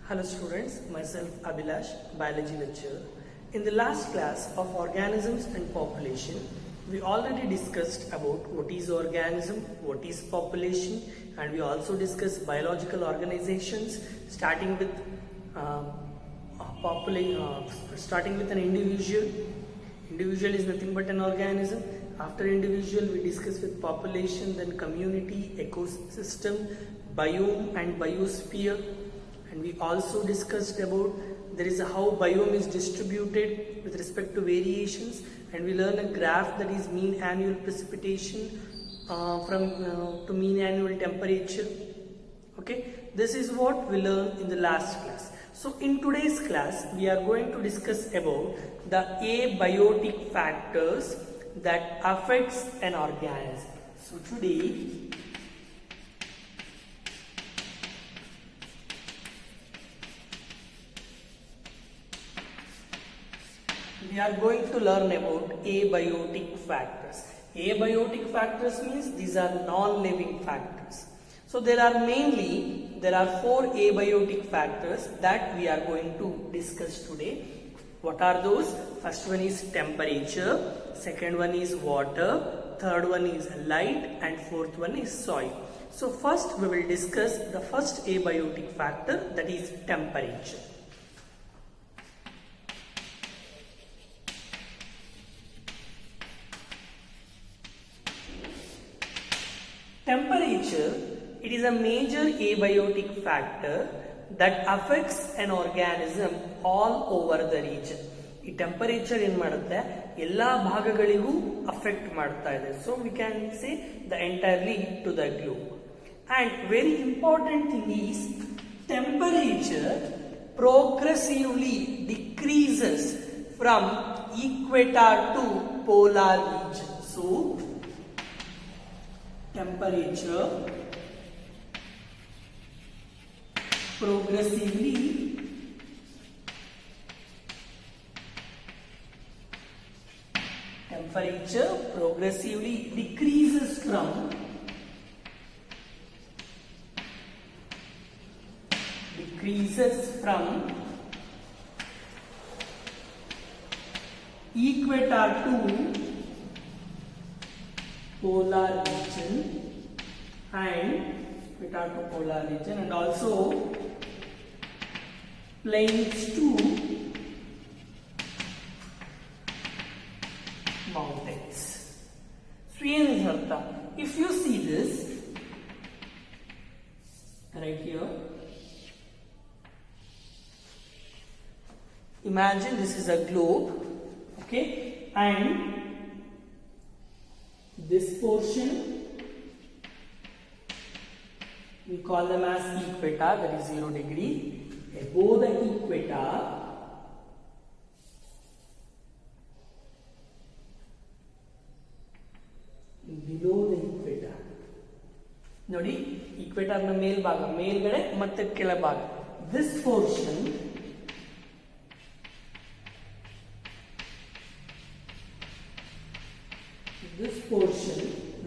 Hello students, myself Abhilash, biology lecturer. In the last class of organisms and population, we already discussed about what is organism, what is population, and we also discussed biological organizations starting with an individual. Individual is nothing but an organism. After individual, we discuss with population, then community, ecosystem, biome and biosphere. And we also discussed about how biome is distributed with respect to variations, and we learn a graph that is mean annual precipitation to mean annual temperature. Okay, this is what we learned in the last class. So in today's class we are going to discuss about the abiotic factors that affects an organism. So today we are going to learn about abiotic factors. Abiotic factors means these are non-living factors. So there are four abiotic factors that we are going to discuss today. What are those? First one is temperature, second one is water, third one is light, and fourth one is soil. So first we will discuss the first abiotic factor, that is temperature. Temperature, it is a major abiotic factor that affects an organism all over the region. ಈ temperature ಏನು ಮಾಡುತ್ತೆ, ಎಲ್ಲ ಭಾಗಗಳಿಗೂ affect ಮಾಡ್ತಾ ಇದೆ. So we can say the entirely to the globe. And very important thing is temperature progressively decreases from equator to polar region. So temperature progressively decreases from equator to polar region and also plains to mountains. So if you see this right here, imagine this is a globe, okay, and this portion we call them as equator, that is 0 degree. Above the equator below the equator. ನೋಡಿ, equator ನ ಮೇಲ್ಗಡೆ ಮತ್ತೆ ಕೆಳಭಾಗ, this portion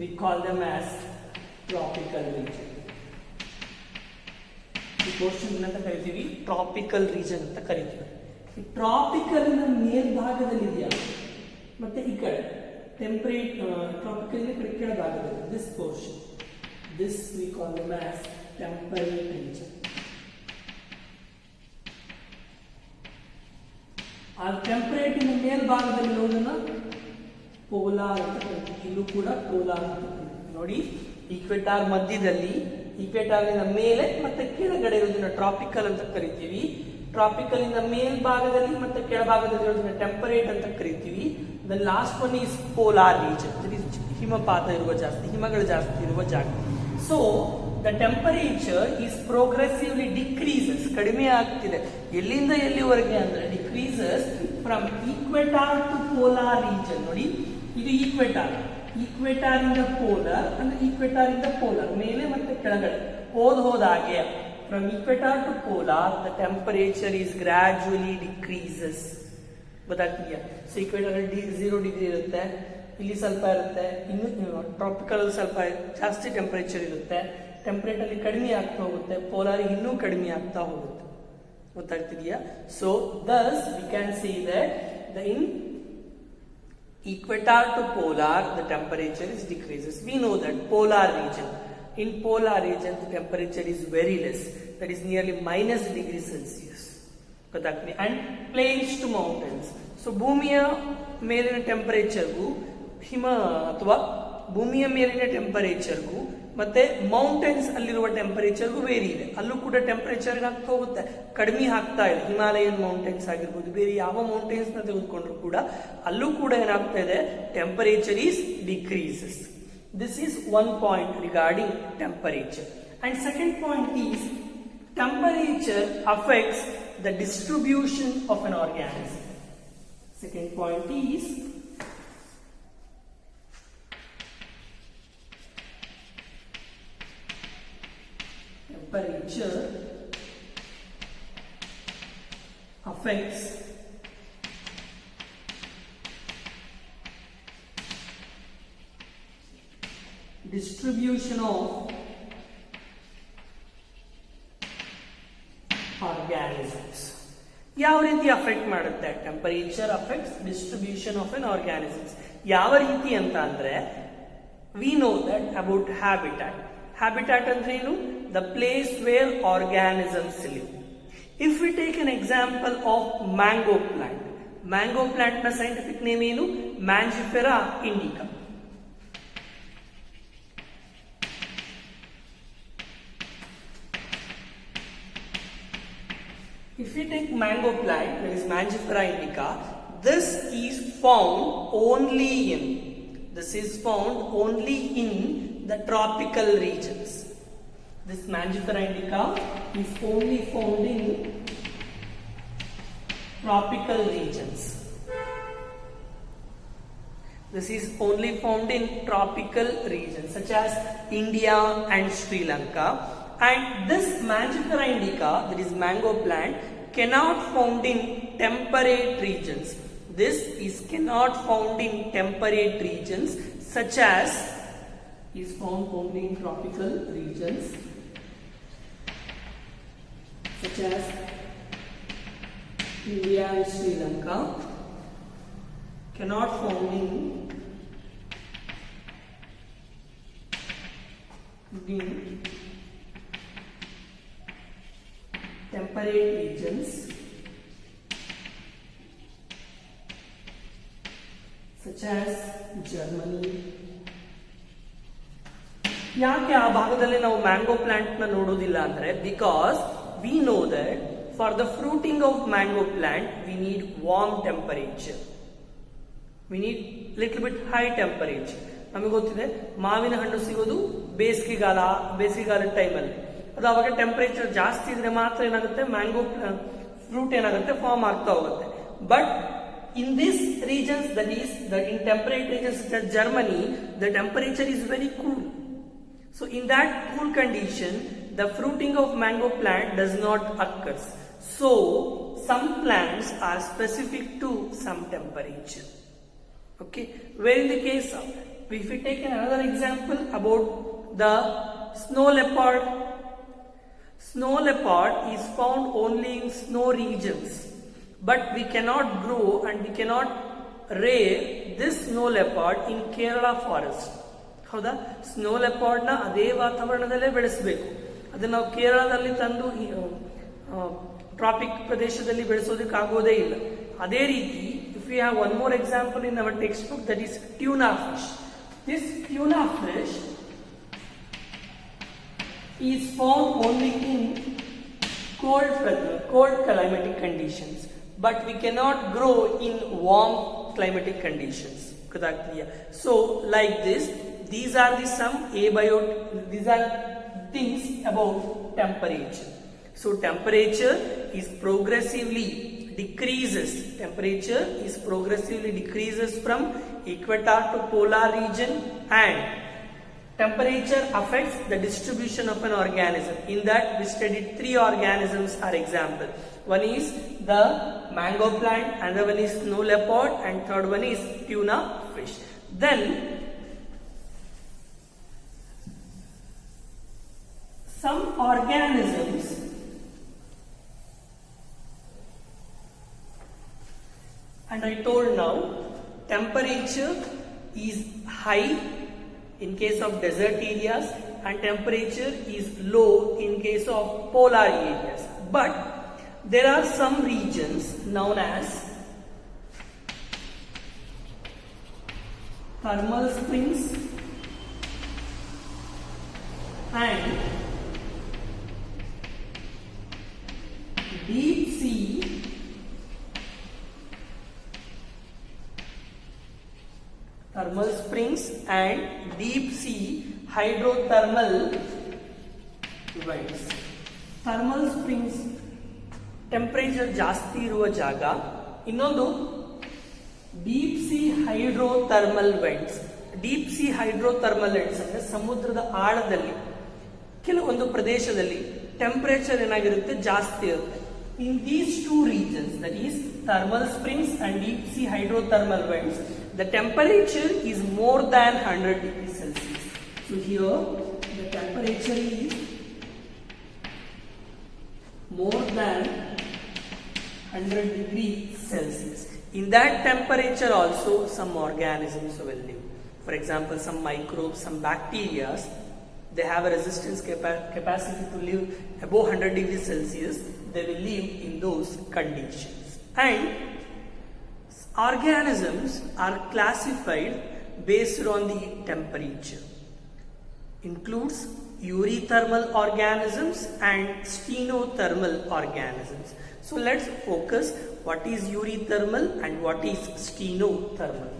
we call them as tropical region. ಈ portion ಅಂತ ಕರಿತೀವಿ tropical region ಅಂತ ಕರಿತೀವಿ. ಈ ಟ್ರಾಪಿಕಲ್ ನ ಮೇಲ್ಭಾಗದಲ್ಲಿ ಇದೆಯಾ, ಮತ್ತೆ ಈ ಕಡೆ ಟೆಂಪರೇಟ್ ಟ್ರಾಪಿಕಲ್ ನ ಕಡೆ ಕೆಳಭಾಗದಲ್ಲಿ this portion, this we call them as temperate region. ಆ ಟೆಂಪರೇಟ್ ನ ಮೇಲ್ಭಾಗದಲ್ಲಿ ಇರೋದನ್ನ ಪೋಲಾರ್ ಅಂತ ಕರಿತೀವಿ. ಇಲ್ಲೂ ಕೂಡ ಪೋಲಾರ್ ಅಂತ ಕರಿತೀವಿ. ನೋಡಿ, ಈಕ್ವೆಟಾರ್ ಮಧ್ಯದಲ್ಲಿ, ಈಕ್ವೆಟಾರಿನ ಮೇಲೆ ಮತ್ತೆ ಕೆಳಗಡೆ ಇರೋದನ್ನ ಟ್ರಾಪಿಕಲ್ ಅಂತ ಕರಿತೀವಿ. ಟ್ರಾಪಿಕಲ್ ಇಂದ ಮೇಲ್ಭಾಗದಲ್ಲಿ ಮತ್ತೆ ಕೆಳಭಾಗದಲ್ಲಿ ಇರೋದನ್ನ ಟೆಂಪರೇಟ್ ಅಂತ ಕರಿತೀವಿ. The last one is polar region, that is ಹಿಮಪಾತ ಇರುವ ಜಾಸ್ತಿ, ಹಿಮಗಳು ಜಾಸ್ತಿ ಇರುವ ಜಾಗ. So the temperature is progressively decreases, ಕಡಿಮೆ ಆಗ್ತಿದೆ. ಎಲ್ಲಿಂದ ಎಲ್ಲಿವರೆಗೆ ಅಂದ್ರೆ decreases from equator to polar region. ನೋಡಿ, ಇದು ಈಕ್ವೆಟಾರ್ ಇಂದ ಪೋಲಾರ್ ಅಂದ್ರೆ ಈಕ್ವೆಟಾರ್ ಇಂದ ಪೋಲಾರ್ ಮೇಲೆ ಮತ್ತೆ ಕೆಳಗಡೆ ಹೋದಾಗೆ from equator to polar the temperature is gradually decreases. ಗೊತ್ತಾಗ್ತಿದೆಯಾ? ಸೊ ಈಕ್ವೆಟಾರ್ 0 ಡಿಗ್ರಿ ಇರುತ್ತೆ, ಇಲ್ಲಿ ಸ್ವಲ್ಪ ಇರುತ್ತೆ, ಇನ್ನು ಟ್ರಾಪಿಕಲ್ ಸ್ವಲ್ಪ ಜಾಸ್ತಿ ಟೆಂಪರೇಚರ್ ಇರುತ್ತೆ. ಟೆಂಪರೇಚರ್ ಅಲ್ಲಿ ಕಡಿಮೆ ಆಗ್ತಾ ಹೋಗುತ್ತೆ, ಪೋಲಾರ್ ಇನ್ನೂ ಕಡಿಮೆ ಆಗ್ತಾ ಹೋಗುತ್ತೆ. ಗೊತ್ತಾಗ್ತಿದೆಯಾ? So thus we can say that in equator to polar the temperature is decreases. We know that polar region, in polar region the temperature is very less, that is nearly minus degree Celsius. ಗೊತ್ತಾಗ್ತಿದೆ. And plains to mountains. So ಭೂಮಿಯ ಮೇಲಿನ ಟೆಂಪರೇಚರ್ಗೂ ಹಿಮ ಅಥವಾ ಭೂಮಿಯ ಮೇಲಿನ ಟೆಂಪರೇಚರ್ಗೂ ಮತ್ತೆ mountains ಅಲ್ಲಿರುವ ಟೆಂಪರೇಚರ್ಗೂ very ಇದೆ. ಅಲ್ಲೂ ಕೂಡ ಟೆಂಪರೇಚರ್ ಏನಾಗ್ತಾ ಹೋಗುತ್ತೆ, ಕಡಿಮೆ ಆಗ್ತಾ ಇದೆ. ಹಿಮಾಲಯನ್ ಮೌಂಟೇನ್ಸ್ ಆಗಿರ್ಬೋದು, ಬೇರೆ ಯಾವ ಮೌಂಟೇನ್ಸ್ ನ ತೆಗೆದುಕೊಂಡ್ರು ಕೂಡ ಅಲ್ಲೂ ಕೂಡ ಏನಾಗ್ತಾ ಇದೆ, temperature is decreases. This is one point regarding temperature. And second point is temperature affects the distribution of an organism. Second point is temperature affects distribution of organisms. ಯಾವ ರೀತಿ ಅಫೆಕ್ಟ್ ಮಾಡುತ್ತೆ? Temperature affects distribution of an organisms. ಯಾವ ರೀತಿ ಅಂತ ಅಂದ್ರೆ, we know that about habitat. Habitat ಅಂದ್ರೆ ಏನು? The place where organisms live. If we take an example of mango plant, mango plant ನ ಸೈಂಟಿಫಿಕ್ ನೇಮ್ ಏನು? Mangifera indica. If we take mango plant, that is Mangifera indica, this is found only in the tropical regions. This Mangifera indica is only found in tropical regions. This is only found in tropical regions such as India and Sri Lanka. And this Mangifera indica, that is mango plant, cannot found in temperate regions. This is cannot found in temperate regions such as is found only in tropical regions such as India and Sri Lanka. Cannot found in temperate regions such as Germany. ಯಾಕೆ ಆ ಭಾಗದಲ್ಲಿ ನಾವು mango plant ನ ನೋಡೋದಿಲ್ಲ ಅಂದ್ರೆ, because we know that for the fruiting of mango plant we need warm temperature, we need little bit high temperature. ನಮಗೆ ಗೊತ್ತಿದೆ ಮಾವಿನ ಹಣ್ಣು ಸಿಗೋದು ಬೇಸಿಗೆಗಾಲದ ಟೈಮಲ್ಲಿ. ಅದು ಅವಾಗ ಟೆಂಪರೇಚರ್ ಜಾಸ್ತಿ ಇದ್ರೆ ಮಾತ್ರ ಏನಾಗುತ್ತೆ, ಮ್ಯಾಂಗೋ ಫ್ರೂಟ್ ಏನಾಗುತ್ತೆ, ಫಾರ್ಮ್ ಆಗ್ತಾ ಹೋಗುತ್ತೆ. But in these regions, that is in temperate regions such as Germany, the temperature is very cool. So in that cool condition, the fruiting of mango plant does not occur. So some plants are specific to some temperature. Okay, where in the case of, if we take another example about the snow leopard. Snow leopard is found only in snow regions, but we cannot grow and we cannot rear this snow leopard in Kerala forest. ಹೌದಾ? Snow leopard ನ ಅದೇ ವಾತಾವರಣದಲ್ಲೇ ಬೆಳೆಸಬೇಕು. ಅದನ್ನ ನಾವು ಕೇರಳದಲ್ಲಿ ತಂದು traffic ಪ್ರದೇಶದಲ್ಲಿ ಬೆಳೆಸೋದಕ್ಕೆ ಆಗೋದೇ ಇಲ್ಲ. ಅದೇ ರೀತಿ if you have one more example in our text book, that is tuna fish. This tuna fish is found only in cold climatic conditions, but we cannot grow in warm climatic conditions. So like this, these are the these are things about temperature. So temperature is progressively decreases. Temperature is progressively decreases from equator to polar region, and temperature affects the distribution of an organism. In that we studied 3 organisms are example. One is the mango plant, another one is snow leopard, and third one is tuna fish. Then some organisms And I told now, temperature is high in case of desert areas and temperature is low in case of polar areas. But there are some regions known as thermal springs and deep sea thermal springs and deep sea hydrothermal vents. Thermal springs temperature ಜಾಸ್ತಿ ಇರುವ ಜಾಗ. ಇನ್ನೊಂದು deep sea hydrothermal vents. Deep sea hydrothermal vents ಅಂದ್ರೆ ಸಮುದ್ರದ ಆಳದಲ್ಲಿ ಕೆಲವೊಂದು ಪ್ರದೇಶದಲ್ಲಿ temperature ಏನಾಗಿರುತ್ತೆ, ಜಾಸ್ತಿ ಇರುತ್ತೆ. In these two regions, that is thermal springs and deep sea hydrothermal vents, the temperature is more than 100 degrees Celsius. So here the temperature is more than 100 degrees Celsius. In that temperature also some organisms will live. For example, some microbes, some bacteria, they have a resistance capacity to live above 100 degrees Celsius. They will live in those conditions. And organisms are classified based on the temperature. Includes eurythermal organisms and stenothermal organisms. So let's focus what is eurythermal and what is stenothermal.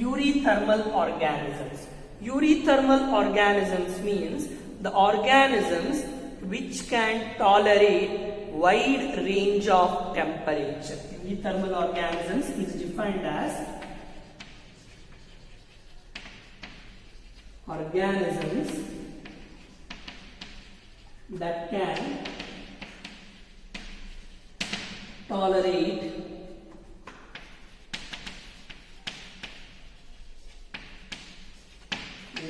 Eurythermal organisms. Eurythermal organisms means the organisms which can tolerate wide range of temperature. Eurythermal organisms is defined as organisms that can tolerate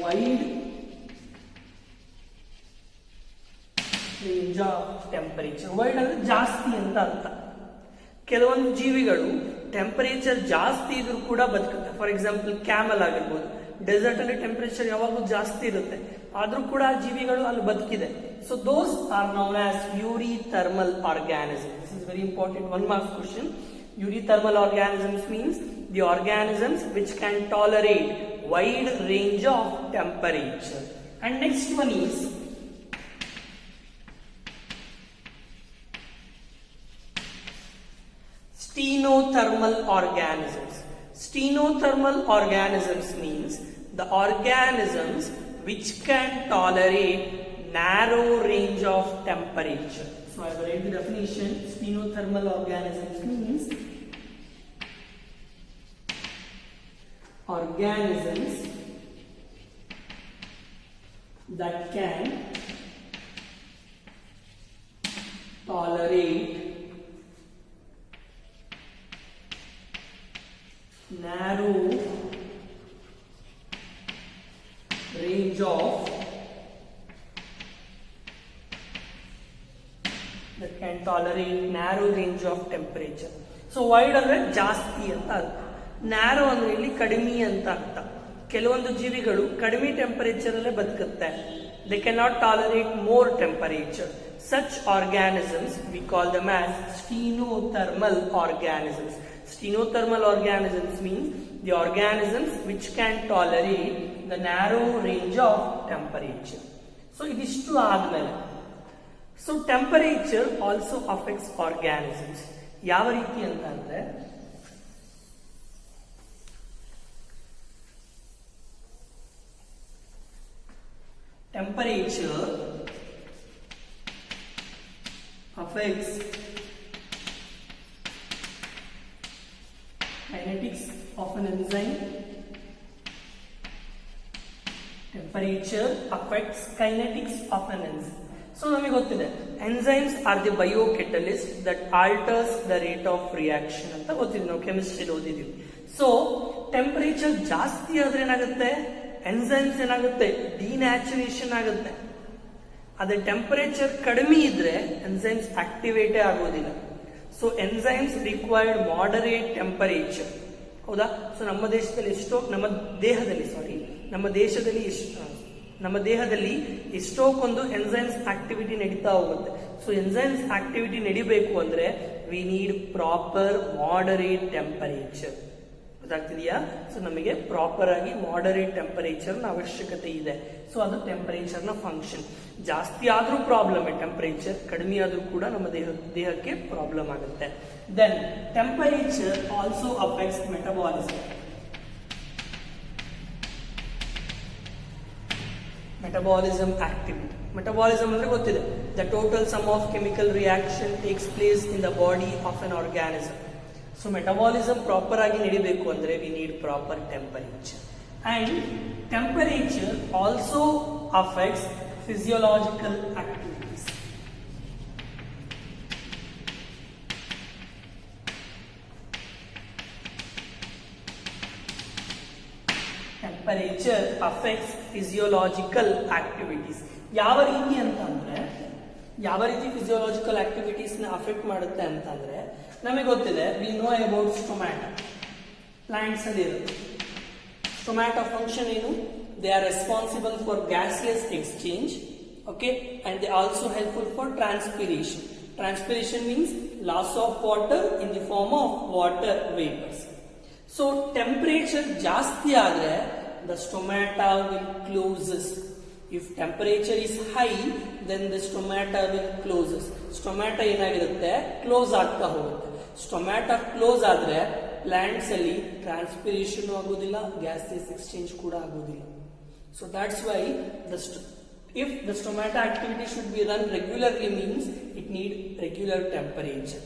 wide range of temperature. Wide ಅಂದ್ರೆ ಜಾಸ್ತಿ ಅಂತ ಅರ್ಥ. ಕೆಲವೊಂದು ಜೀವಿಗಳು temperature ಜಾಸ್ತಿ ಇದ್ರೂ ಕೂಡ ಬದುಕುತ್ತೆ. For example camel ಆಗಿರ್ಬೋದು. ಡೆಸರ್ಟ್ ಅಲ್ಲಿ ಟೆಂಪರೇಚರ್ ಯಾವಾಗಲೂ ಜಾಸ್ತಿ ಇರುತ್ತೆ, ಆದ್ರೂ ಕೂಡ ಆ ಜೀವಿಗಳು ಅಲ್ಲಿ ಬದುಕಿದೆ. So those are known as eurythermal organism. This is very important 1 marks question. Eurythermal organisms means the organisms which can tolerate wide range of temperature. And next one is stenothermal organisms. Stenothermal organisms means the organisms which can tolerate narrow range of temperature. So I will write the definition. Stenothermal organisms means organisms that can tolerate narrow range of temperature. So wide ಅಂದ್ರೆ ಜಾಸ್ತಿ ಅಂತ ಅರ್ಥ, narrow ಅಂದ್ರೆ ಇಲ್ಲಿ ಕಡಿಮೆ ಅಂತ ಅರ್ಥ. ಕೆಲವೊಂದು ಜೀವಿಗಳು ಕಡಿಮೆ ಟೆಂಪರೇಚರ್ ಅಲ್ಲೇ ಬದುಕುತ್ತೆ. They cannot tolerate more temperature. Such organisms we call them as stenothermal organisms. Stenothermal organisms means the organisms which can tolerate the narrow range of temperature. So idistu ಆದ್ಮೇಲೆ, so temperature also affects organisms. ಯಾವ ರೀತಿ ಅಂತ ಅಂದ್ರೆ, temperature affects kinetics of an enzyme. Temperature affects kinetics of an enzyme. So ನಮಗೆ ಗೊತ್ತಿದೆ enzymes R the bio catalyst that alters the rate of reaction ಅಂತ ಗೊತ್ತಿದೆ, ನಾವು ಕೆಮಿಸ್ಟ್ರಿ ಓದಿದೀವಿ. ಸೊ ಟೆಂಪರೇಚರ್ ಜಾಸ್ತಿ ಆದ್ರೆ ಏನಾಗುತ್ತೆ, ಎನ್ಸೈಮ್ಸ್ ಏನಾಗುತ್ತೆ, ಡಿನ್ಯಾಚುರೇಷನ್ ಆಗುತ್ತೆ. ಅದೇ ಟೆಂಪರೇಚರ್ ಕಡಿಮೆ ಇದ್ರೆ ಎನ್ಸೈಮ್ಸ್ ಆಕ್ಟಿವೇಟೇ ಆಗೋದಿಲ್ಲ. So enzymes required moderate temperature, ಹೌದಾ? ಸೊ ನಮ್ಮ ದೇಶದಲ್ಲಿ ನಮ್ಮ ದೇಹದಲ್ಲಿ ಎಷ್ಟೊಂದು ಎನ್ಸೈಮ್ಸ್ ಆಕ್ಟಿವಿಟಿ ನಡೀತಾ ಹೋಗುತ್ತೆ. ಸೊ ಎನ್ಸೈಮ್ಸ್ ಆಕ್ಟಿವಿಟಿ ನಡಿಬೇಕು ಅಂದ್ರೆ we need proper moderate temperature. ಗೊತ್ತಾಗ್ತಿದೆಯಾ? ಸೊ ನಮಗೆ ಪ್ರಾಪರ್ ಆಗಿ ಮಾಡರೇಟ್ ಟೆಂಪರೇಚರ್ ನ ಅವಶ್ಯಕತೆ ಇದೆ. ಸೊ ಅದು ಟೆಂಪರೇಚರ್ ನ ಫಂಕ್ಷನ್. ಜಾಸ್ತಿ ಆದ್ರೂ ಪ್ರಾಬ್ಲಮ್, ಟೆಂಪರೇಚರ್ ಕಡಿಮೆ ಆದ್ರೂ ಕೂಡ ನಮ್ಮ ದೇಹಕ್ಕೆ ಪ್ರಾಬ್ಲಮ್ ಆಗುತ್ತೆ. Then temperature also affects metabolism. Metabolism activity. Metabolism ಅಂದ್ರೆ ಗೊತ್ತಿದೆ, the total sum of chemical reaction takes place in the body of an organism. So metabolism proper ಆಗಿ ನಡಿಬೇಕು ಅಂದ್ರೆ we need proper temperature. And temperature also affects physiological activities. Temperature affects physiological activities. ಯಾವ ರೀತಿ physiological activities ನ affect ಮಾಡುತ್ತೆ ಅಂತಂದ್ರೆ ನಮಗೆ ಗೊತ್ತಿದೆ, we know about stomata. Plants ಅಲ್ಲಿ ಇರುತ್ತೆ. ಸ್ಟೊಮ್ಯಾಟ ಫಂಕ್ಷನ್ ಏನು? They are responsible for gaseous exchange, okay, and they also helpful for transpiration. Transpiration means loss of water in the form of water vapours. So temperature ಜಾಸ್ತಿ ಆದ್ರೆ the stomata will closes. If temperature is high, then the stomata will closes. Stomata ಏನಾಗಿರುತ್ತೆ, close ಆಗ್ತಾ ಹೋಗುತ್ತೆ. Stomata close ಆದ್ರೆ plants ಅಲ್ಲಿ transpiration ಆಗೋದಿಲ್ಲ, gaseous exchange ಕೂಡ ಆಗೋದಿಲ್ಲ. So that's why if the stomata activity should be run regularly means it need regular temperature.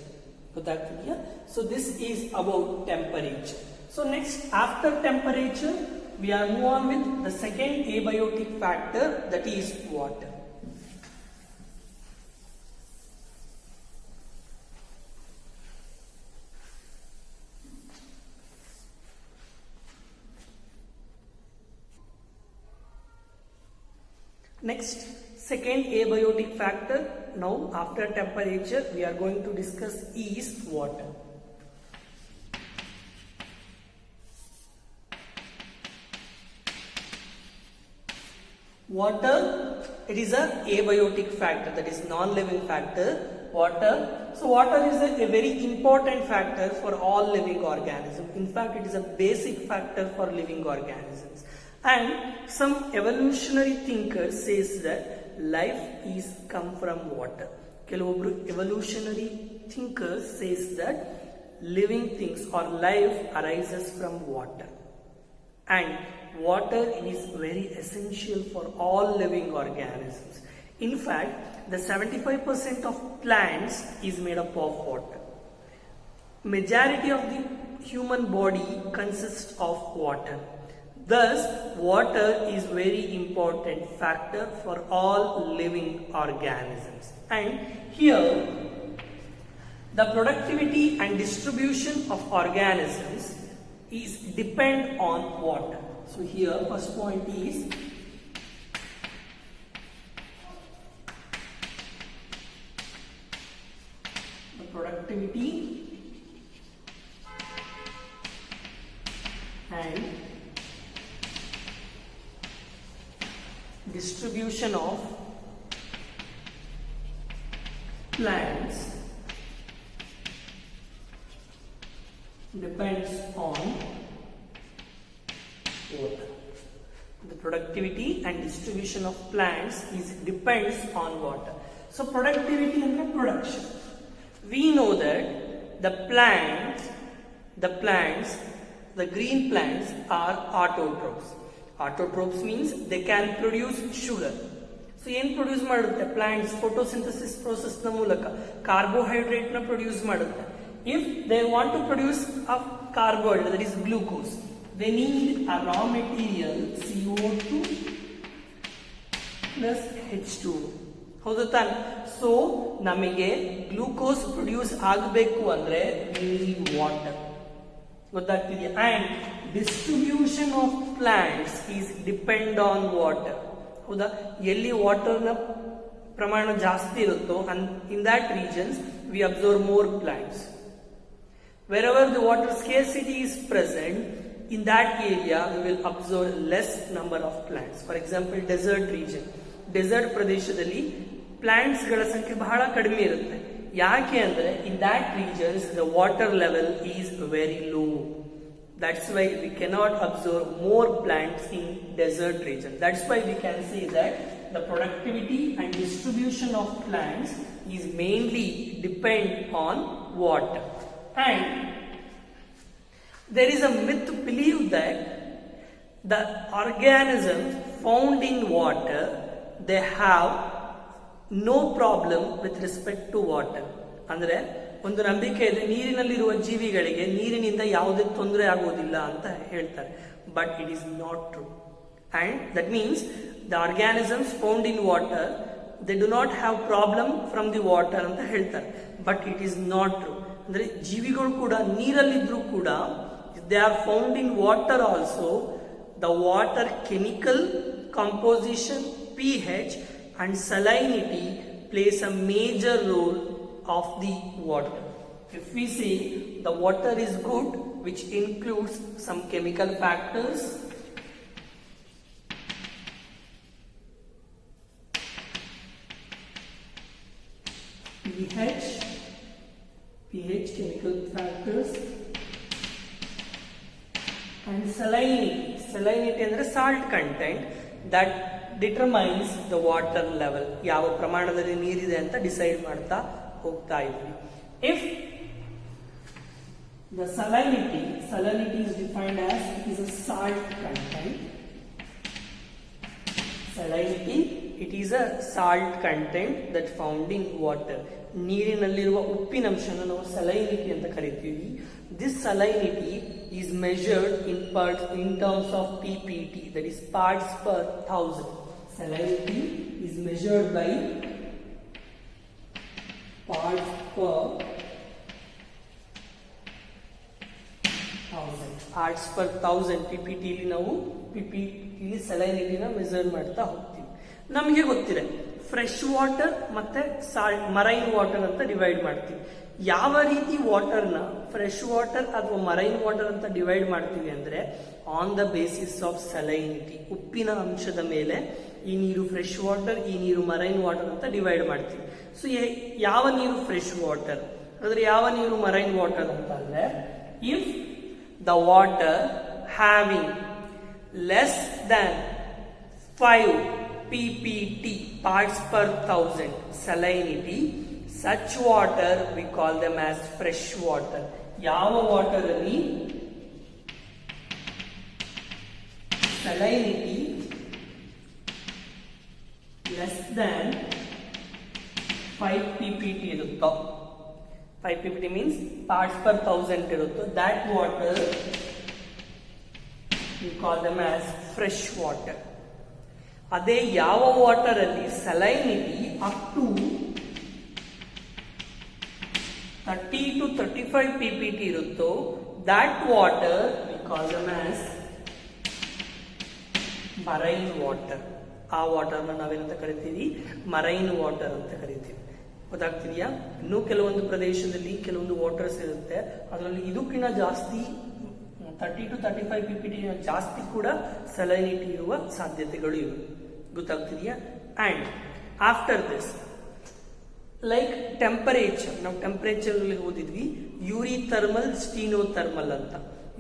ಗೊತ್ತಾಗ್ತಿದೆಯಾ? So this is about temperature. So next, after temperature we are move on with the second abiotic factor, that is water. Next, second abiotic factor, now after temperature we are going to discuss is water. Water, it is a abiotic factor, that is non-living factor. Water, so water is a very important factor for all living organisms. In fact, it is a basic factor for living organisms. And some evolutionary thinkers says that life is come from water. ಕೆಲವೊಬ್ರು evolutionary thinkers says that living things or life arises from water. And water is very essential for all living organisms. In fact, the 75% of plants is made up of water. Majority of the human body consists of water. Thus, water is very important factor for all living organisms. And here, the productivity and distribution of organisms is depend on water. So here first point is the productivity and distribution of plants depends on water. The productivity and distribution of plants depends on water. So productivity and the production. We know that the green plants are autotrophs. Autotrophs means they can produce sugar. So ಏನು produce ಮಾಡುತ್ತೆ? Plants photosynthesis process ನ ಮೂಲಕ carbohydrate ನ produce ಮಾಡುತ್ತೆ. If they want to produce a carbohydrate, that is glucose, they need a raw material CO2 plus H2. ಹೌದು ತಾನೆ? So ನಮಗೆ glucose produce ಆಗಬೇಕು ಅಂದ್ರೆ ವಾಟರ್, ಗೊತ್ತಾಗ್ತಿದೆಯಾ? And distribution of plants is depend on water. ಹೌದಾ? ಎಲ್ಲಿ ವಾಟರ್ನ ಪ್ರಮಾಣ ಜಾಸ್ತಿ ಇರುತ್ತೋ in that regions we observe more plants. Wherever the water scarcity is present, in that area we will observe less number of plants. For example, desert region, desert ಪ್ರದೇಶದಲ್ಲಿ plants ಗಳ ಸಂಖ್ಯೆ ಬಹಳ ಕಡಿಮೆ ಇರುತ್ತೆ. ಯಾಕೆ ಅಂದ್ರೆ in that regions the water level is very low. That's why we cannot observe more plants in desert region. That's why we can say that the productivity and distribution of plants is mainly depend on water. And there is a myth believed that the organisms found in water, they have no problem with respect to water. ಅಂದ್ರೆ ಒಂದು ನಂಬಿಕೆ ಇದೆ, ನೀರಿನಲ್ಲಿರುವ ಜೀವಿಗಳಿಗೆ ನೀರಿನಿಂದ ಯಾವುದೇ ತೊಂದರೆ ಆಗುವುದಿಲ್ಲ ಅಂತ ಹೇಳ್ತಾರೆ. But it is not true. And that means the organisms found in water they do not have problem from the water ಅಂತ ಹೇಳ್ತಾರೆ. But it is not true. ಅಂದ್ರೆ ಜೀವಿಗಳು ಕೂಡ ನೀರಲ್ಲಿದ್ರೂ ಕೂಡ they are found in water also, the water chemical composition, pH and salinity plays a major role of the water. If we say the water is good, which includes some chemical factors, pH chemical factors and salinity ಅಂದ್ರೆ salt content that determines the water level. ಯಾವ ಪ್ರಮಾಣದಲ್ಲಿ ನೀರಿದೆ ಅಂತ decide ಮಾಡ್ತಾ ಹೋಗ್ತಾ ಇದ್ವಿ. If the salinity is defined as it is a salt content. Salinity, it is a salt content that found in water. ನೀರಿನಲ್ಲಿರುವ ಉಪ್ಪಿನಂಶನ ನಾವು salinity ಅಂತ ಕರೀತೀವಿ. This salinity is measured in terms of ppt, that is parts per thousand. Salinity is measured by parts per thousand. Parts per thousand ppt ಇಲ್ಲಿ ನಾವು ppt salinity ನ measure ಮಾಡ್ತಾ ಹೋಗ್ತೀವಿ. ನಮಗೆ ಗೊತ್ತಿದೆ ಫ್ರೆಶ್ ವಾಟರ್ ಮತ್ತೆ ಸಾಲ್ಟ್ ಮರೈನ್ ವಾಟರ್ ಅಂತ divide ಮಾಡ್ತೀವಿ. ಯಾವ ರೀತಿ ವಾಟರ್ನ ಫ್ರೆಶ್ ವಾಟರ್ ಅಥವಾ ಮರೈನ್ ವಾಟರ್ ಅಂತ ಡಿವೈಡ್ ಮಾಡ್ತೀವಿ ಅಂದ್ರೆ on the basis of salinity, ಉಪ್ಪಿನ ಅಂಶದ ಮೇಲೆ ಈ ನೀರು ಫ್ರೆಶ್ ವಾಟರ್, ಈ ನೀರು ಮರೈನ್ ವಾಟರ್ ಅಂತ ಡಿವೈಡ್ ಮಾಡ್ತೀವಿ. ಸೊ ಯಾವ ನೀರು ಫ್ರೆಶ್ ವಾಟರ್ ಅಂದ್ರೆ ಯಾವ ನೀರು ಮರೈನ್ ವಾಟರ್ ಅಂತ ಅಂದ್ರೆ, if the water having less than 5 ppt parts per thousand salinity, such water we call them as fresh water. ಯಾವ ವಾಟರ್ ಅಲ್ಲಿ salinity less than 5 ppt ಇರುತ್ತೋ, 5 ppt means parts per thousand ಇರುತ್ತೋ, that water we call them as fresh water. ಅದೇ ಯಾವ water ಅಲ್ಲಿ salinity up to 30 to 35 ppt ಇರುತ್ತೋ, that water we call them as marine water. ಆ water ನಾವೇನಂತ ಕರಿತೀವಿ, marine water ಅಂತ ಕರಿತೀವಿ. ಗೊತ್ತಾಗ್ತಿದೆಯಾ? ಇನ್ನೂ ಕೆಲವೊಂದು ಪ್ರದೇಶದಲ್ಲಿ ಕೆಲವೊಂದು ವಾಟರ್ಸ್ ಇರುತ್ತೆ, ಅದರಲ್ಲಿ ಇದಕ್ಕಿಂತ ಜಾಸ್ತಿ 30 to 35 ppt ಜಾಸ್ತಿ ಕೂಡ ಸಲೈನಿಟಿ ಇರುವ ಸಾಧ್ಯತೆಗಳು ಇವೆ. ಗೊತ್ತಾಗ್ತಿದೆಯಾ? And after this like temperature, ನಾವು ಟೆಂಪರೇಚರ್ ಅಲ್ಲಿ ಓದಿದ್ವಿ ಯೂರಿಥರ್ಮಲ್, ಸ್ಟೀನೋಥರ್ಮಲ್ ಅಂತ.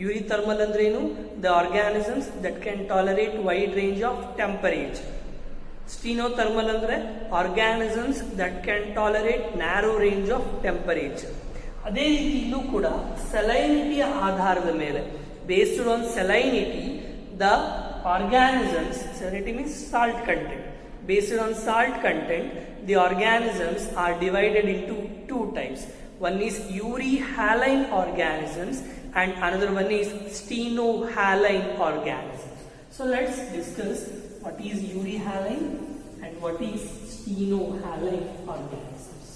ಯೂರಿಥರ್ಮಲ್ ಅಂದ್ರೆ ಏನು? The organisms that can tolerate wide range of temperature. Stenothermal ಅಂದ್ರೆ organisms that can tolerate narrow range of temperature. ಅದೇ ರೀತಿ ಇಲ್ಲೂ ಕೂಡ ಸಲೈನಿಟಿಯ ಆಧಾರದ ಮೇಲೆ, based on salinity the organisms, salinity means salt content. Based on salt content, the organisms are divided into two types. One is urihalline organisms and another one is stenohalline organisms. So let's discuss what is urihalline and what is Stenohalite organisms.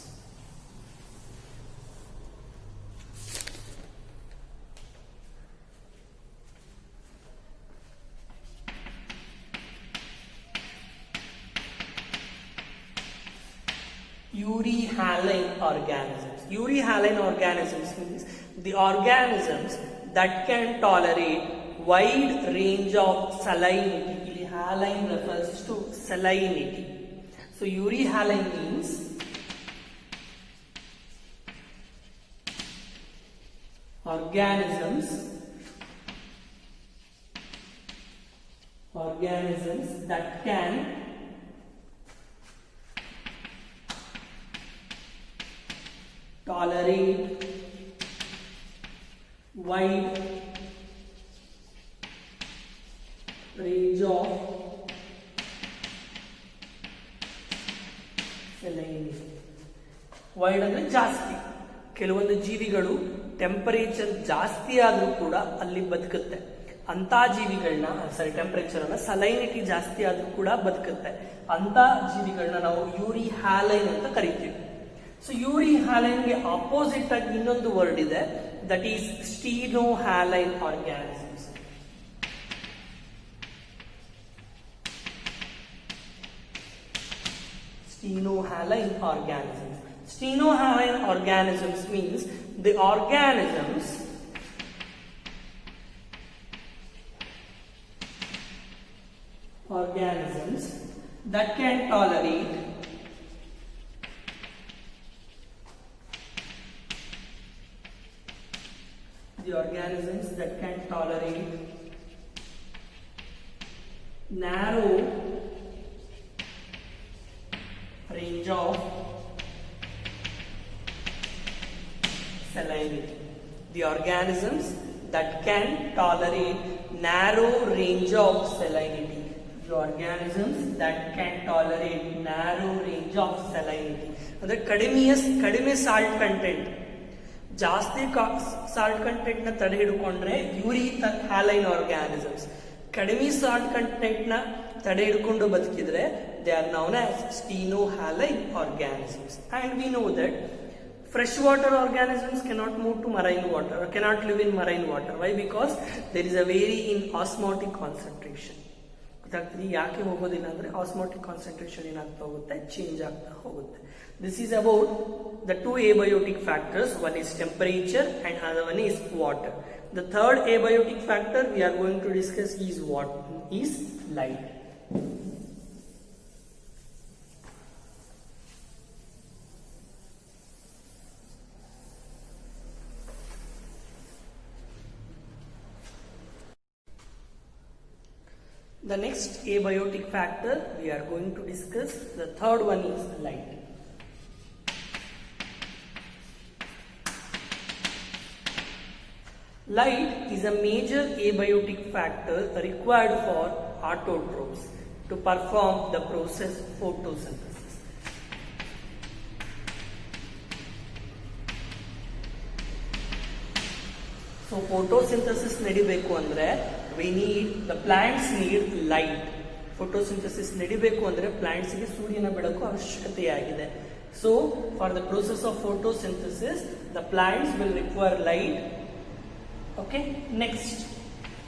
Euryhaline organisms. Euryhaline organisms means the organisms that can tolerate wide range of salinity. Haline refers to salinity. So euryhaline means organisms that can tolerate wide range of salinity. Wide ಅಂದ್ರೆ ಜಾಸ್ತಿ. ಕೆಲವೊಂದು ಜೀವಿಗಳು temperature ಜಾಸ್ತಿ ಆದ್ರೂ ಕೂಡ ಅಲ್ಲಿ ಬದುಕುತ್ತೆ. ಅಂತ ಜೀವಿಗಳನ್ನ ಟೆಂಪರೇಚರ್ ಅನ್ನ ಸಲೈನಿಟಿ ಜಾಸ್ತಿ ಆದ್ರೂ ಕೂಡ ಬದುಕುತ್ತೆ. ಅಂತ ಜೀವಿಗಳನ್ನ ನಾವು ಯೂರಿಹ್ಯಾಲೈನ್ ಅಂತ ಕರಿತೀವಿ. ಸೊ ಯೂರಿಹ್ಯಾಲೈನ್ ಗೆ ಆಪೋಸಿಟ್ ಆಗಿ ಇನ್ನೊಂದು ವರ್ಡ್ ಇದೆ, that is stenohaline organisms. Stenohalline organisms. Stenohalline organisms means the organisms that can tolerate narrow range of salinity. The organisms that can tolerate narrow range of salinity. The organisms that can tolerate narrow range of salinity. ಅಂದ್ರೆ ಕಡಿಮೆ salt content, ಜಾಸ್ತಿ salt content ನ ತಡೆ ಹಿಡ್ಕೊಂಡ್ರೆ ಯೂರಿಹ್ಯಾಲೈನ್ organisms. ಕಡಿಮೆ salt content ನ ತಡೆ ಹಿಡ್ಕೊಂಡು ಬದುಕಿದ್ರೆ they are known as stenohalline organisms. And we know that freshwater organisms cannot move to marine water or cannot live in marine water. Why? Because there is a vary in osmotic concentration. ಗೊತ್ತಾಗ್ತದೆ ಯಾಕೆ ಹೋಗೋದಿಲ್ಲ ಅಂದ್ರೆ osmotic concentration ಏನಾಗ್ತಾ ಹೋಗುತ್ತೆ, change ಆಗ್ತಾ ಹೋಗುತ್ತೆ. This is about the two abiotic factors. One is temperature and another one is water. The third abiotic factor we are going to discuss is what is light. The next abiotic factor we are going to discuss, the third one is light. Light is a major abiotic factor required for autotrophs to perform the process photosynthesis. So photosynthesis nadibeku andre the plants need light. Photosynthesis nadibeku andre plants ಗೆ ಸೂರ್ಯನ ಬೆಳಕು ಅವಶ್ಯಕತೆಯಾಗಿದೆ. So for the process of photosynthesis the plants will require light. Okay, next,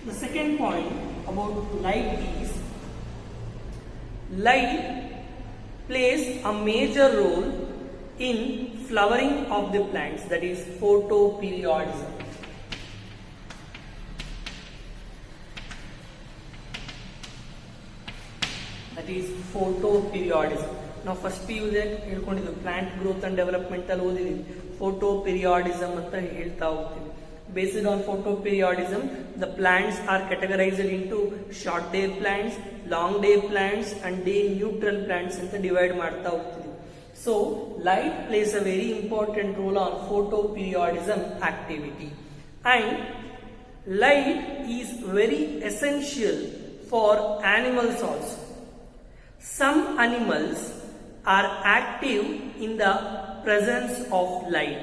the second point about light is light plays a major role in flowering of the plants, that is photoperiodism. That is photoperiodism. Now first use it ಹೇಳ್ಕೊಂಡಿದ್ದು plant growth and development ಅಲ್ಲಿ ಓದಿದೀವಿ, photoperiodism ಅಂತ ಹೇಳ್ತಾ ಹೋಗ್ತೀವಿ. Based on photoperiodism, the plants are categorized into short day plants, long day plants and day neutral plants ಅಂತ divide ಮಾಡ್ತಾ ಹೋಗ್ತೀವಿ. So light plays a very important role on photoperiodism activity, and light is very essential for animals also. Some animals are active in the presence of light.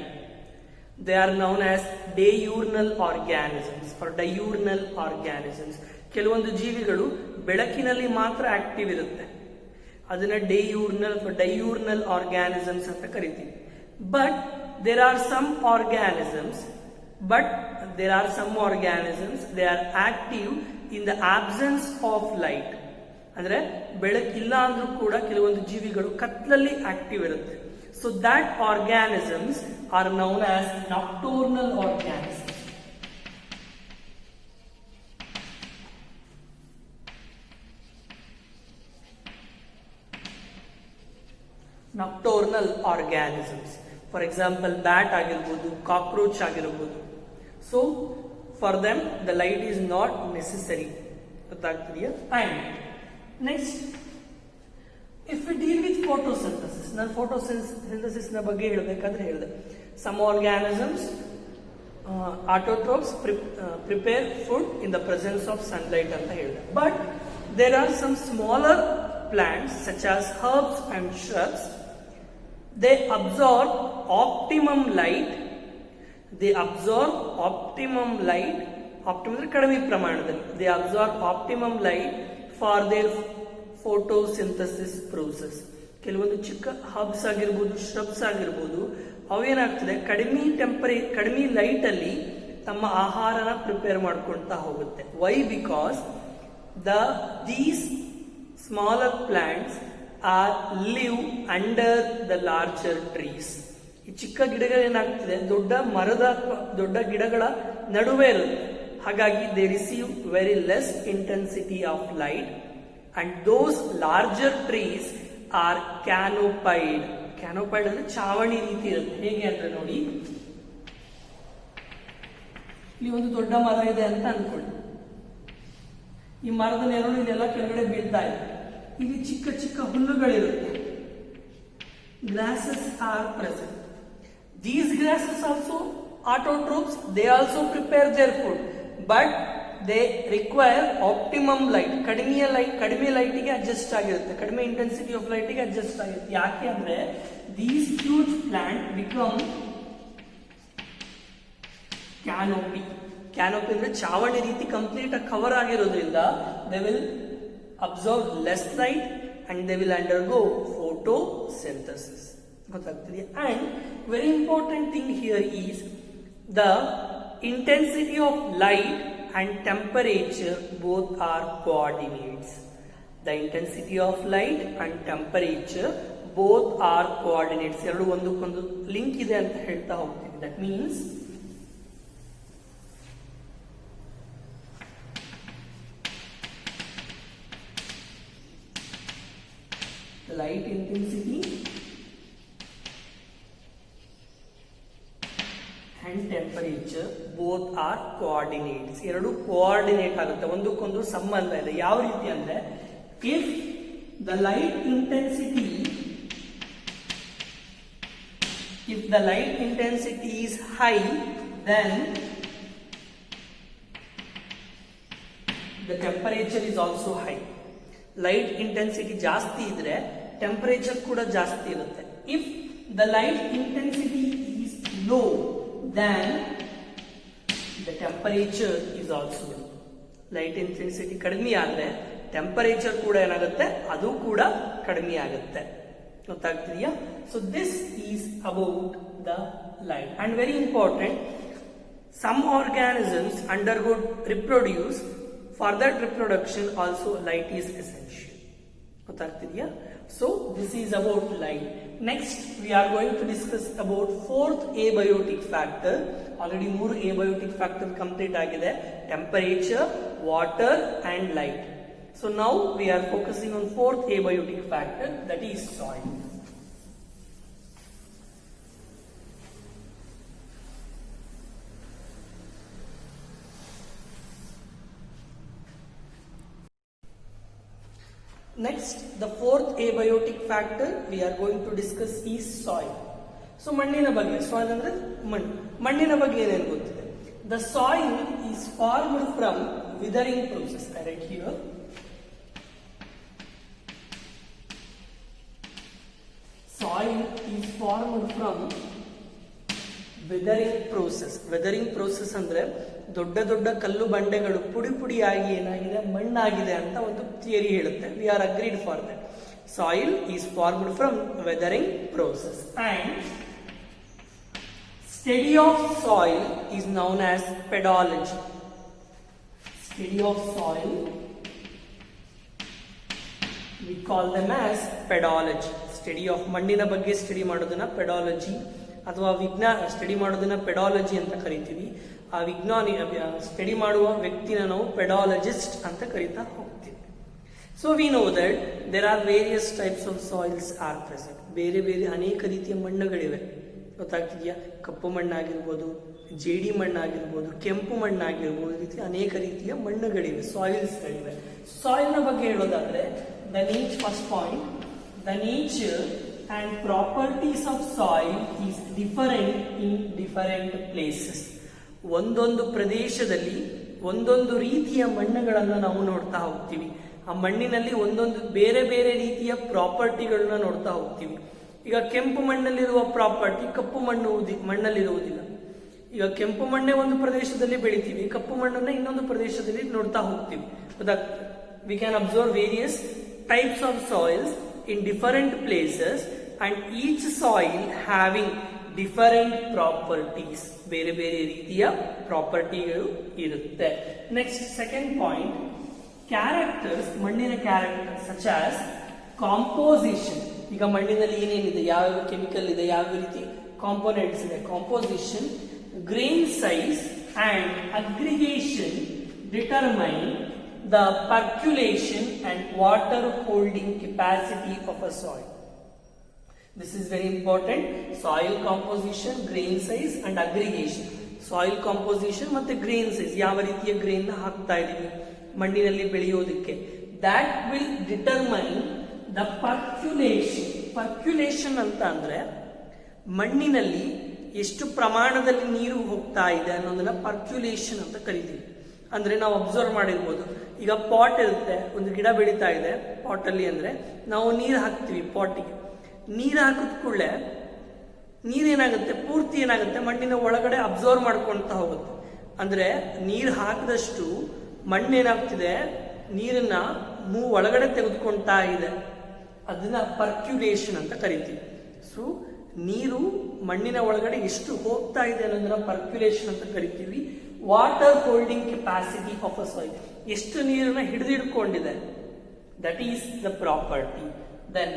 They are known as diurnal organisms or diurnal organisms. ಕೆಲವೊಂದು ಜೀವಿಗಳು ಬೆಳಕಿನಲ್ಲಿ ಮಾತ್ರ active ಇರುತ್ತೆ. ಅದನ್ನ ಡೇಯೂರ್ನಲ್ ಅಥವಾ ಡೈಯೂರ್ನಲ್ organisms ಅಂತ ಕರಿತೀವಿ. But there are some organisms they are active in the absence of light. ಅಂದ್ರೆ ಬೆಳಕಿಲ್ಲ ಅಂದ್ರೂ ಕೂಡ ಕೆಲವೊಂದು ಜೀವಿಗಳು ಕತ್ಲಲ್ಲಿ ಆಕ್ಟಿವ್ ಇರುತ್ತೆ. So that organisms are known as nocturnal organisms. Nocturnal organisms. For example, bat ಆಗಿರಬಹುದು, cockroach ಆಗಿರಬಹುದು. So for them the light is not necessary. ಗೊತ್ತಾಗ್ತಿದೆಯಾ? And next, if we deal with photosynthesis, ನಾನು photosynthesis ನ ಬಗ್ಗೆ ಹೇಳಬೇಕಾದ್ರೆ ಹೇಳಿದೆ, some organisms autotrophs prepare food in the presence of sunlight ಅಂತ ಹೇಳಿದೆ. But there are some smaller plants such as herbs and shrubs. They absorb optimum light. Optimum ಕಡಿಮೆ ಪ್ರಮಾಣದಲ್ಲಿ. They absorb optimum light for their photosynthesis process. ಕೆಲವೊಂದು ಚಿಕ್ಕ hubs ಆಗಿರ್ಬೋದು, shrubs ಆಗಿರ್ಬೋದು, ಅವೇನಾಗ್ತದೆ, ಕಡಿಮೆ light ಅಲ್ಲಿ ತಮ್ಮ ಆಹಾರನ ಪ್ರಿಪೇರ್ ಮಾಡ್ಕೊಳ್ತಾ ಹೋಗುತ್ತೆ. Why? Because these smaller plants live under the larger trees. ಈ ಚಿಕ್ಕ ಗಿಡಗಳು ಏನಾಗ್ತದೆ, ದೊಡ್ಡ ಗಿಡಗಳ ನಡುವೆ ಇರುತ್ತೆ. ಹಾಗಾಗಿ they receive very less intensity of light and those larger trees are canopied. Canopied ಅಂದ್ರೆ ಚಾವಣಿ ರೀತಿ ಇರುತ್ತೆ. ಹೇಗೆ ಅಂದ್ರೆ ನೋಡಿ, ಇಲ್ಲಿ ಒಂದು ದೊಡ್ಡ ಮರ ಇದೆ ಅಂತ ಅನ್ಕೊಳ್ಳಿ. ಈ ಮರದ ನೆರಳು ಇದೆಲ್ಲ ಕೆಳಗಡೆ ಬೀಳ್ತಾ ಇದೆ. ಇಲ್ಲಿ ಚಿಕ್ಕ ಚಿಕ್ಕ ಹುಲ್ಲುಗಳಿರುತ್ತೆ. Grasses are present. These grasses also autotrophs. They also prepare their food, but they require optimum light. ಕಡಿಮೆ ಲೈಟಿಗೆ ಅಡ್ಜಸ್ಟ್ ಆಗಿರುತ್ತೆ, ಕಡಿಮೆ ಇಂಟೆನ್ಸಿಟಿ ಆಫ್ ಲೈಟಿಗೆ ಅಡ್ಜಸ್ಟ್ ಆಗಿರುತ್ತೆ. ಯಾಕೆ ಅಂದ್ರೆ these huge plant become canopy. Canopy ಅಂದ್ರೆ ಚಾವಣಿ ರೀತಿ ಕಂಪ್ಲೀಟ್ ಆಗಿ ಕವರ್ ಆಗಿರೋದ್ರಿಂದ they will absorb less light and they will undergo photosynthesis. ಗೊತ್ತಾಗ್ತದೆ? And very important thing here is the intensity of light and temperature both are coordinates. The intensity of light and temperature both are coordinates. ಎರಡು ಒಂದಕ್ಕೊಂದು link ಇದೆ ಅಂತ ಹೇಳ್ತಾ ಹೋಗ್ತೀನಿ. That means light intensity and temperature both are coordinates. ಎರಡು coordinate ಆಗುತ್ತೆ, ಒಂದಕ್ಕೊಂದು ಸಂಬಂಧ ಇದೆ. ಯಾವ ರೀತಿ ಅಂದ್ರೆ, if the light intensity is high, then the temperature is also high. Light intensity ಜಾಸ್ತಿ ಇದ್ರೆ ಟೆಂಪರೇಚರ್ ಕೂಡ ಜಾಸ್ತಿ ಇರುತ್ತೆ. If the light intensity is low, then the temperature is also low. Light intensity ಕಡಿಮೆ ಆದ್ರೆ ಟೆಂಪರೇಚರ್ ಕೂಡ ಏನಾಗುತ್ತೆ, ಅದು ಕೂಡ ಕಡಿಮೆ ಆಗುತ್ತೆ. ಗೊತ್ತಾಗ್ತಿದೆಯಾ? So this is about the light. And very important, some organisms undergo reproduce. For that reproduction also light is essential. ಗೊತ್ತಾಗ್ತಿದೆಯಾ? So this is about light. Next we are going to discuss about fourth abiotic factor. Already 3 abiotic factor complete ಆಗಿದೆ: temperature, water and light. So now we are focusing on fourth abiotic factor, that is soil. Next, the fourth abiotic factor we are going to discuss is soil. So ಮಣ್ಣಿನ ಬಗ್ಗೆ, soil ಅಂದ್ರೆ ಮಣ್ಣಿನ ಬಗ್ಗೆ ಏನೇನು ಗೊತ್ತಿದೆ? The soil is formed from withering process. I write here. Soil is formed from weathering process. Weathering process ಅಂದ್ರೆ ದೊಡ್ಡ ದೊಡ್ಡ ಕಲ್ಲು ಬಂಡೆಗಳು ಪುಡಿ ಪುಡಿಯಾಗಿ ಏನಾಗಿದೆ, ಮಣ್ಣಾಗಿದೆ ಅಂತ ಒಂದು ಥಿಯರಿ ಹೇಳುತ್ತೆ. We are agreed for that. Soil is formed from weathering process, and study of soil is known as pedology. Study of soil, we call them as pedology. Study of ಮಣ್ಣಿನ ಬಗ್ಗೆ ಸ್ಟಡಿ ಮಾಡೋದನ್ನ pedology ಅಥವಾ ವಿಜ್ಞಾನ study ಮಾಡೋದನ್ನ pedology ಅಂತ ಕರಿತೀವಿ. ಆ ವಿಜ್ಞಾನಿ ಸ್ಟಡಿ ಮಾಡುವ ವ್ಯಕ್ತಿನ ನಾವು ಪೆಡಾಲಜಿಸ್ಟ್ ಅಂತ ಕರಿತಾ ಹೋಗ್ತೀವಿ. So we know that there are various types of soils are present. ಬೇರೆ ಬೇರೆ ಅನೇಕ ರೀತಿಯ ಮಣ್ಣುಗಳಿವೆ, ಗೊತ್ತಾಗ್ತಿದೆಯಾ? ಕಪ್ಪು ಮಣ್ಣಾಗಿರ್ಬೋದು, ಜೇಡಿ ಮಣ್ಣಾಗಿರ್ಬೋದು, ಕೆಂಪು ಮಣ್ಣಾಗಿರ್ಬೋದು, ಈ ರೀತಿ ಅನೇಕ ರೀತಿಯ ಮಣ್ಣುಗಳಿವೆ, ಸಾಯಿಲ್ಸ್ಗಳಿವೆ. ಸಾಯಿಲ್ನ ಬಗ್ಗೆ ಹೇಳೋದಾದ್ರೆ the nature, first point, the nature and properties of soil is different in different places. ಒಂದೊಂದು ಪ್ರದೇಶದಲ್ಲಿ ಒಂದೊಂದು ರೀತಿಯ ಮಣ್ಣುಗಳನ್ನು ನಾವು ನೋಡ್ತಾ ಹೋಗ್ತೀವಿ. ಆ ಮಣ್ಣಿನಲ್ಲಿ ಒಂದೊಂದು ಬೇರೆ ಬೇರೆ ರೀತಿಯ ಪ್ರಾಪರ್ಟಿಗಳನ್ನ ನೋಡ್ತಾ ಹೋಗ್ತೀವಿ. ಈಗ ಕೆಂಪು ಮಣ್ಣಲ್ಲಿರುವ ಪ್ರಾಪರ್ಟಿ ಕಪ್ಪು ಮಣ್ಣಲ್ಲಿರುವುದಿಲ್ಲ. ಈಗ ಕೆಂಪು ಮಣ್ಣೆ ಒಂದು ಪ್ರದೇಶದಲ್ಲಿ ಬೆಳಿತೀವಿ, ಕಪ್ಪು ಮಣ್ಣನ್ನ ಇನ್ನೊಂದು ಪ್ರದೇಶದಲ್ಲಿ ನೋಡ್ತಾ ಹೋಗ್ತೀವಿ. We can observe various types of soils in different places and each soil having different properties. ಬೇರೆ ಬೇರೆ ರೀತಿಯ ಪ್ರಾಪರ್ಟಿಗಳು ಇರುತ್ತೆ. ನೆಕ್ಸ್ಟ್ ಸೆಕೆಂಡ್ ಪಾಯಿಂಟ್, ಕ್ಯಾರೆಕ್ಟರ್ಸ್, ಮಣ್ಣಿನ ಕ್ಯಾರೆಕ್ಟರ್ ಸಚ್ ಆಸ್ ಕಾಂಪೋಸಿಷನ್. ಈಗ ಮಣ್ಣಿನಲ್ಲಿ ಏನೇನಿದೆ, ಯಾವ ಕೆಮಿಕಲ್ ಇದೆ, ಯಾವ ರೀತಿ ಕಾಂಪೋನೆಂಟ್ಸ್ ಇದೆ, composition, grain size and aggregation determine the percolation and water holding capacity of a soil. This is very important. Soil composition, grain size and aggregation. Soil composition ಮತ್ತೆ grain size, ಯಾವ ರೀತಿಯ grain ನ ಹಾಕ್ತಾ ಇದೀವಿ ಮಣ್ಣಿನಲ್ಲಿ ಬೆಳೆಯೋದಕ್ಕೆ, that will determine the percolation. Percolation ಅಂತ ಅಂದ್ರೆ ಮಣ್ಣಿನಲ್ಲಿ ಎಷ್ಟು ಪ್ರಮಾಣದಲ್ಲಿ ನೀರು ಹೋಗ್ತಾ ಇದೆ ಅನ್ನೋದನ್ನ ಪರ್ಕ್ಯುಲೇಷನ್ ಅಂತ ಕರಿತೀವಿ. ಅಂದ್ರೆ ನಾವು ಅಬ್ಸರ್ವ್ ಮಾಡಿರ್ಬೋದು, ಈಗ ಪಾಟ್ ಇರುತ್ತೆ, ಒಂದು ಗಿಡ ಬೆಳೀತಾ ಇದೆ ಪಾಟ್ ಅಲ್ಲಿ, ಅಂದ್ರೆ ನಾವು ನೀರು ಹಾಕ್ತಿವಿ ಪಾಟಿಗೆ. ನೀರು ಹಾಕಿದ ಕೂಡಲೇ ನೀರೇನಾಗುತ್ತೆ, ಪೂರ್ತಿ ಏನಾಗುತ್ತೆ, ಮಣ್ಣಿನ ಒಳಗಡೆ ಅಬ್ಸರ್ವ್ ಮಾಡ್ಕೊಂತ ಹೋಗುತ್ತೆ. ಅಂದ್ರೆ ನೀರು ಹಾಕಿದಷ್ಟು ಮಣ್ಣೇನಾಗ್ತಿದೆ, ನೀರನ್ನ ಒಳಗಡೆ ತೆಗೆದುಕೊಂತಾ ಇದೆ. ಅದನ್ನ ಪರ್ಕ್ಯುಲೇಷನ್ ಅಂತ ಕರಿತೀವಿ. ಸೊ ನೀರು ಮಣ್ಣಿನ ಒಳಗಡೆ ಎಷ್ಟು ಹೋಗ್ತಾ ಇದೆ ಅನ್ನೋದನ್ನ ಪರ್ಕ್ಯುಲೇಷನ್ ಅಂತ ಕರಿತೀವಿ. Water holding capacity of a soil, ಎಷ್ಟು ನೀರನ್ನ ಹಿಡಿದಿಡ್ಕೊಂಡಿದೆ, that is the property. Then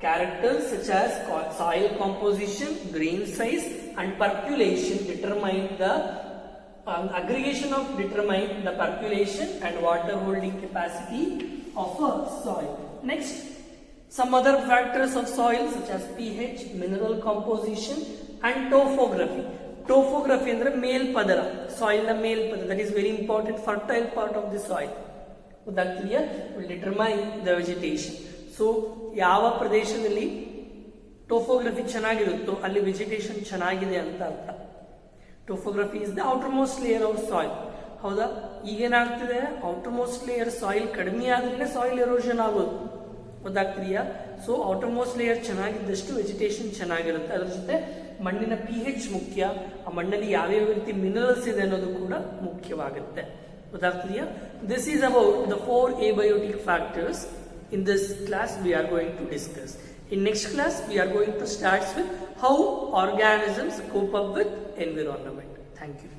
characters such as soil composition, grain size and percolation determine the aggregation of determine the percolation and water holding capacity of a soil. Next, some other factors of soil such as pH, mineral composition and topography. Topography ಅಂದ್ರೆ ಮೇಲ್ಪದರ, soil ನ ಮೇಲ್ಪದರ, that is very important, fertile part of the soil. ಗೊತ್ತಾಗ್ತಿದೆಯಾ? will determine the vegetation. So ಯಾವ ಪ್ರದೇಶದಲ್ಲಿ topography ಚೆನ್ನಾಗಿರುತ್ತೋ ಅಲ್ಲಿ vegetation ಚೆನ್ನಾಗಿದೆ ಅಂತ ಅರ್ಥ. Topography is the outermost layer of soil. ಹೌದಾ? ಈಗೇನಾಗ್ತಿದೆ, outermost layer soil ಕಡಿಮೆ ಆದ್ರೆ ಸಾಯಿಲ್ ಎರೋಷನ್ ಆಗೋದು. ಗೊತ್ತಾಗ್ತಿದೆಯಾ? ಸೊ ಔಟರ್ಮೋಸ್ಟ್ ಲೇಯರ್ ಚೆನ್ನಾಗಿದ್ದಷ್ಟು ವೆಜಿಟೇಷನ್ ಚೆನ್ನಾಗಿರುತ್ತೆ. ಅದ್ರ ಜೊತೆ ಮಣ್ಣಿನ pH ಮುಖ್ಯ, ಆ ಮಣ್ಣಲ್ಲಿ ಯಾವ್ಯಾವ ರೀತಿ ಮಿನರಲ್ಸ್ ಇದೆ ಅನ್ನೋದು ಕೂಡ ಮುಖ್ಯವಾಗುತ್ತೆ. ಗೊತ್ತಾಗ್ತಿದೆಯಾ? This is about the 4 abiotic factors. In this class we are going to discuss. In next class we are going to start with how organisms cope up with environment. Thank you.